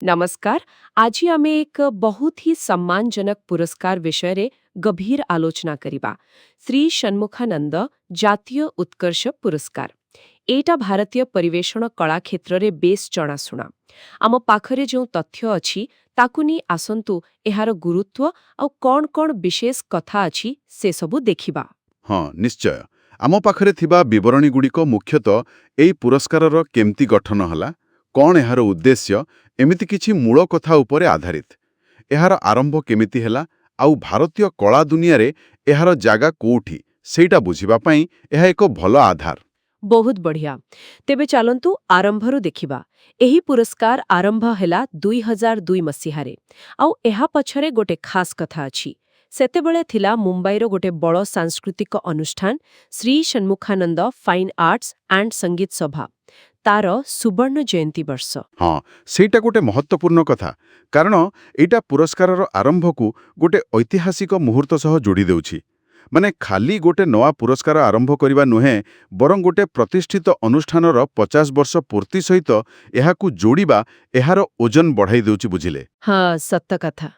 नमस्कार। आज आमे एक बहुत ही सम्मानजनक पुरस्कार विषय गभीर आलोचना करिबा। श्री षण्मुखानंद जातीय उत्कर्ष पुरस्कार एटा भारतीय परिवेषण कला क्षेत्र रे बेस जणाशुना। आम पाखरे जो तथ्य अछि ताकु नि आसंतु एहार गुरुत्व और कौन कौन विशेष कथा अछि से सबु देखिबा। हाँ निश्चय आम पाखरे थिबा विवरणी गुड़िक मुख्यतः एई पुरस्कारर केमती गठन हला, कौन एहार उद्देश्य, एमिति किछि मूल कथा उपरे आधारित। एहार आरंभ केमिति हेला आउ भारतीय कला दुनिया रे एहार जागा कोउठी सेटा बुझिबा पई एहा एक भल आधार। बहुत बढ़िया। तेबे चलंतु आरंभरू देखिबा। एही पुरस्कार आरंभ हेला 2002 मसीहारे आउ एहा पछरे गोटे खास कथा अछि। सेतेबेले थिला मुंबईर गोटे बड़ सांस्कृतिक अनुष्ठान Shri Shanmukhananda fine arts and संगीत सभा तार सुवर्ण जयंती वर्ष। हाँ सेटा गोटे महत्वपूर्ण कथा, कारण एटा पुरस्कारर आरंभ को गोटे ऐतिहासिक मुहूर्त सह जोड़ी देउछि। माने खाली गोटे नवा पुरस्कार आरंभ करिबा नुहे, बरं गोटे प्रतिष्ठित अनुष्ठानर 50 वर्ष पूर्ति सहित एहाकु जोड़िबा एहार ओजन बढ़ाई देउछि बुझिले। हाँ सत्य कथा।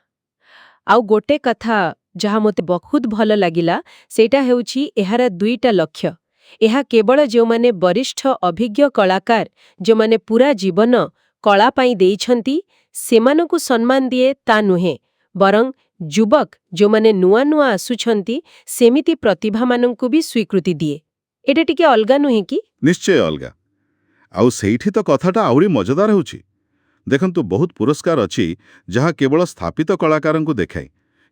आउ गोटे कथा जहा मते बहुत भल लागिला सेटा हेउछि एहार दुईटा लक्ष्य। एहा केवल जो माने वरिष्ठ अभिज्ञ कलाकार जो माने पूरा जीवन कला पाई देइछंती सेमानकु सम्मान दिए ता नुहे, बरं युवक जो माने नुआ नुआ आसुछंती सेमिति प्रतिभा मानंकु भी स्वीकृति दिए। एटा टिके अलगा नुहे कि? निश्चय अलगा। आउ सेइठी तो कथाटा आउरी मजेदार होउछि। देखंतु बहुत पुरस्कार अछि जहा केवल स्थापित कलाकारंकु देखाय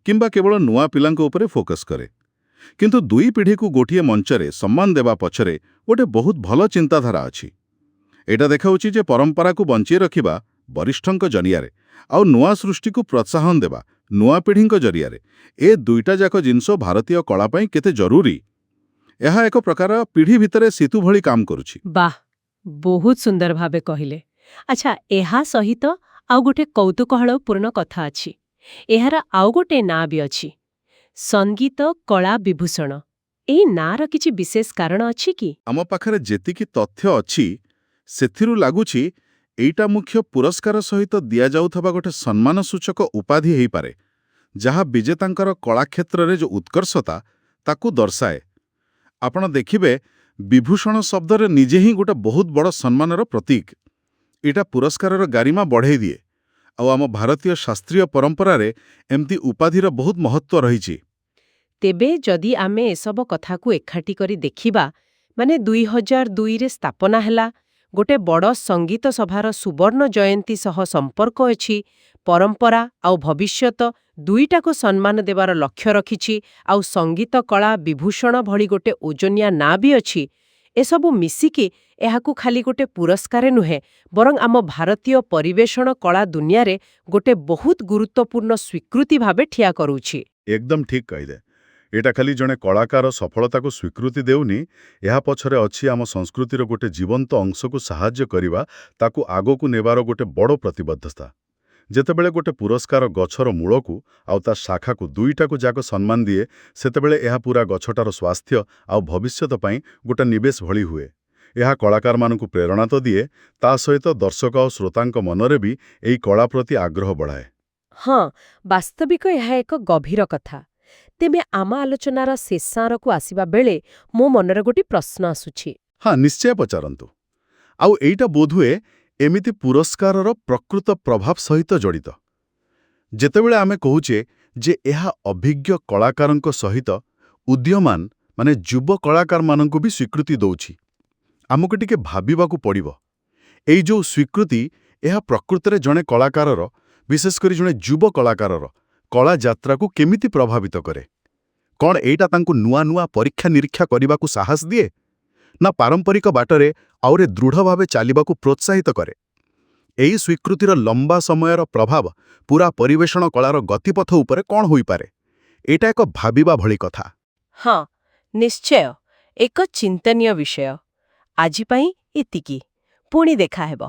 किंबा केवल नुआ पिलांको उपरे फोकस करे, किंतु दुई पीढ़ी को गोटिए मंचरे सम्मान देवा पछरे गोटे बहुत भल चिंताधारा अछि। एटा देखाउछि जे परंपरा को बंची रखिबा वरिष्ठंक जरियारे आउ नुआ सृष्टि को प्रोत्साहन देबा नुआ पीढ़ींक जरियारे ए दुईटा जाक जिनसो भारतीय कला पई केते जरूरी। एहा एक प्रकार पीढ़ी भितरे सेतु भली काम करुछि। वाह, बहुत सुंदर भावे कहिले। अच्छा, एहा सहित आउ गोटे कौतूकहलपूर्ण कथा अछि। एहार आउ गोटे ना भी अछि, संगीत कला विभूषण। एही नार किछि विशेष कारण अछि कि? आम पाखरे जेतिकी तथ्य अछि सेथिरु लागुछि एइटा मुख्य पुरस्कार सहित दिया जाउथबा गोटे सम्मान सूचक उपाधि हेई पारे, जहा विजेतांकर कला क्षेत्र रे जो उत्कर्षता ताकू दर्शाए। आपण देखिबे विभूषण शब्द रे निजे ही गोटे बहुत बड़ सम्मानर प्रतीक। एटा पुरस्कारर गारिमा बढ़ाई दिए आउ आम भारतीय शास्त्रीय परंपरा रे एमती उपाधिर बहुत महत्व रहिछि। तेबे जदि आमे एसब कथाकू एकाठी करी देखिबा, माने 2002 रे स्थापना हेला, गोटे बड़ संगीत सभार सुवर्ण जयंती सह संपर्क अछि, परंपरा आउ भविष्यत दुईटा को सम्मान देवार लक्ष्य रखिछि, आउ संगीत कला विभूषण भली गोटे ओजनिया ना भी अछि। एसबु मिसिकी एहाकू खाली गोटे पुरस्कार नुहे, बरं आम भारतीय परिवेषण कला दुनिया रे गोटे बहुत गुरुत्वपूर्ण स्वीकृति भावे ठिया करूछि। एकदम ठीक कहिदे। एटा खाली जणे कलाकार सफलता को स्वीकृति देउनी, एहा पछरे अछि आम संस्कृतिर गोटे जीवंत अंश को सहाय्य करिबा, ताकू आगो को नेबार गोटे बड़ प्रतिबद्धता। जेतेबेले गोटे पुरस्कार गछर मूलकू आउ ता शाखा को दुईटा को जाक सम्मान दिए, सेतेबेले एहा पूरा गछटार स्वास्थ्य आउ भविष्यत पई गोटे निवेश भली हुए। एहा कलाकार मानकू प्रेरणा तो दिए, ता सहित दर्शक और श्रोतांक मनरे भी एई कला प्रति आग्रह बढ़ाए। हाँ, वास्तविक यह एक गभीर कथा। तेबे आम आलोचनार शेषारकू आसिबा बेले मो मनरे गोटे प्रश्न आसुछि। हाँ निश्चय पचारंतु। आउ एइटा बोधुए एमिति पुरस्कारर प्रकृत प्रभाव सहित जड़ित। जेतेबेले आमे कहूचे जे एहा अभिज्ञ कलाकारंक सहित उद्यमान माने युव कलाकार मानंकु भी स्वीकृति दउछि, आमको टिके भाबिबाकू पड़िबो। एई जो स्वीकृति एहा प्रकृतरे जणे कलाकारर, विशेष करी जणे युव कलाकारर कला यात्रा को केमिति प्रभावित करे? कौन एइटा तांकु नुआ नुआ परीक्षा निरीक्षा करिबाकू साहस दिए, ना पारंपरिक बाटरे आउरे दृढ़ भावे चालिबाकू प्रोत्साहित करे? एई स्वीकृतिर लंबा समयर प्रभाव पूरा परिवेषण कलार गतिपथ उपरे कौन होई पारे? एटा एक भाबिबा भली कथा। हाँ, निश्चय एक चिंतनीय विषय। आजि पई एतिकी, पुणी देखा हेबो।